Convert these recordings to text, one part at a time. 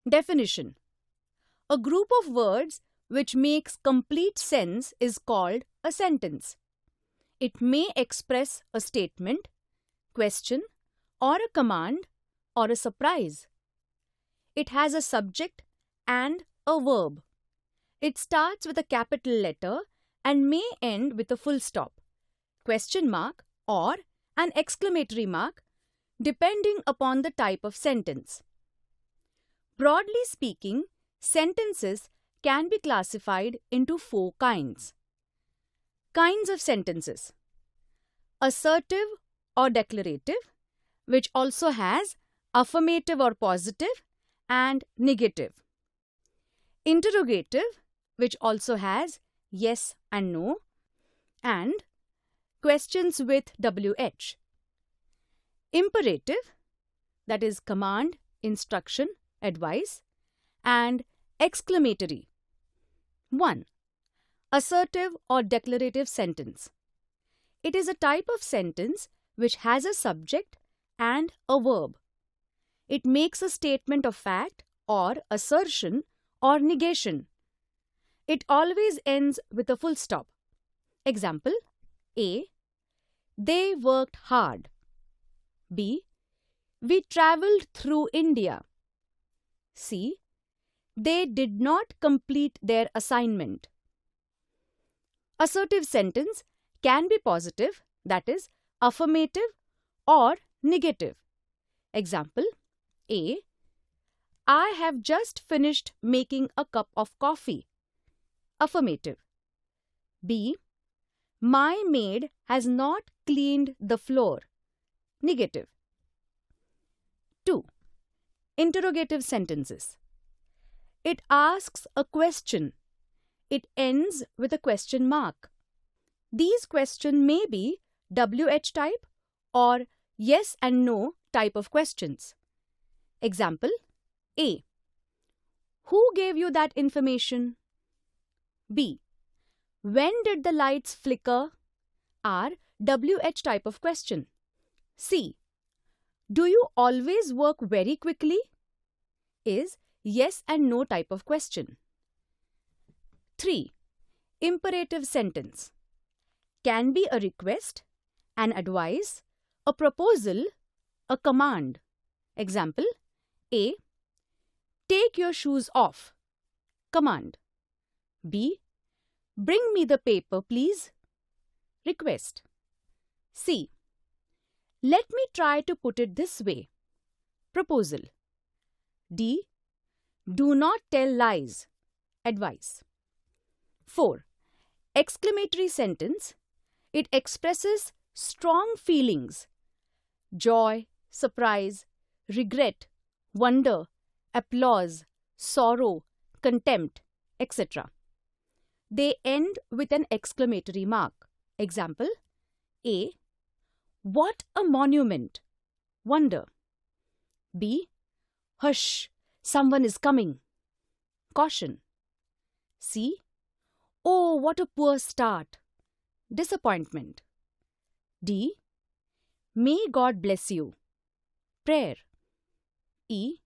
Definition: a group of words which makes complete sense is called a sentence. It may express a statement, question, or a command, or a surprise. It has a subject and a verb. It starts with a capital letter and may end with a full stop, question mark, or an exclamatory mark, depending upon the type of sentence. Broadly speaking, sentences can be classified into 4 kinds. Kinds of sentences: assertive or declarative, which also has affirmative or positive and negative. Interrogative, which also has yes and no, and questions with WH. Imperative, that is command, instruction, advice, and exclamatory. 1. Assertive or declarative sentence. It is a type of sentence which has a subject and a verb. It makes a statement of fact or assertion or negation. It always ends with a full stop. Example: A. They worked hard. B. We travelled through India. C. They did not complete their assignment. Assertive sentence can be positive, that is, affirmative, or negative. Example: A. I have just finished making a cup of coffee. Affirmative. B. My maid has not cleaned the floor. Negative. 2. Interrogative sentences. It asks a question. It ends with a question mark. These questions may be WH type or yes and no type of questions. Example: A. Who gave you that information? B. When did the lights flicker? Are WH type of question. C. Do you always work very quickly? Is yes and no type of question. 3. Imperative sentence. Can be a request, an advice, a proposal, a command. Example: A. Take your shoes off. Command. B. Bring me the paper, please. Request. C. Let me try to put it this way. Proposal. D. Do not tell lies. Advice. 4. Exclamatory sentence. It expresses strong feelings: joy, surprise, regret, wonder, applause, sorrow, contempt, etc. They end with an exclamatory mark. Example: A. What a monument! Wonder. B. Hush! Someone is coming. Caution. C. Oh, what a poor start! Disappointment. D. May God bless you. Prayer. E.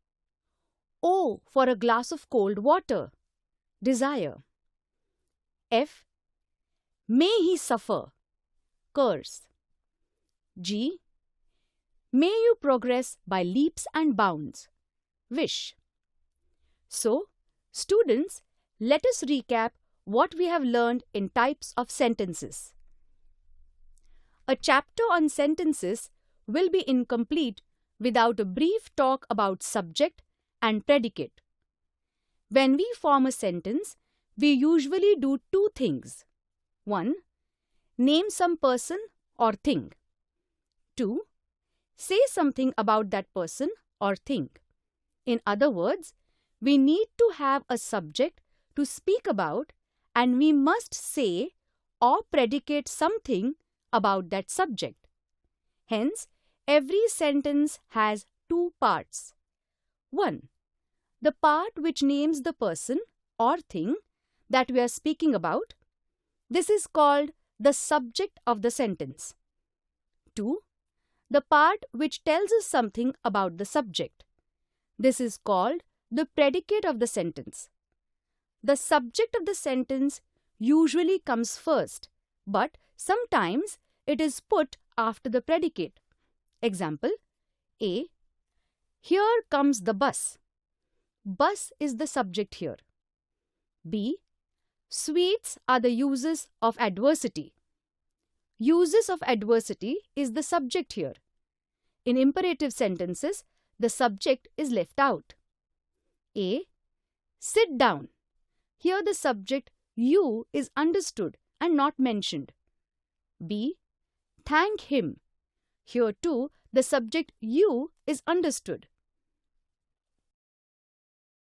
Oh, for a glass of cold water. Desire. F. May he suffer. Curse. G. May you progress by leaps and bounds. Wish. So, students, let us recap what we have learned in types of sentences. A chapter on sentences will be incomplete without a brief talk about subject and predicate. When we form a sentence, we usually do 2 things. 1. Name some person or thing. 2. Say something about that person or thing. In other words, we need to have a subject to speak about, and we must say or predicate something about that subject. Hence, every sentence has 2 parts. 1. The part which names the person or thing that we are speaking about. This is called the subject of the sentence. 2. The part which tells us something about the subject. This is called the predicate of the sentence. The subject of the sentence usually comes first, but sometimes it is put after the predicate. Example A. Here comes the bus. Bus is the subject here. B. Sweets are the uses of adversity. Uses of adversity is the subject here. In imperative sentences, the subject is left out. A. Sit down. Here the subject you is understood and not mentioned. B. Thank him. Here too the subject you is understood.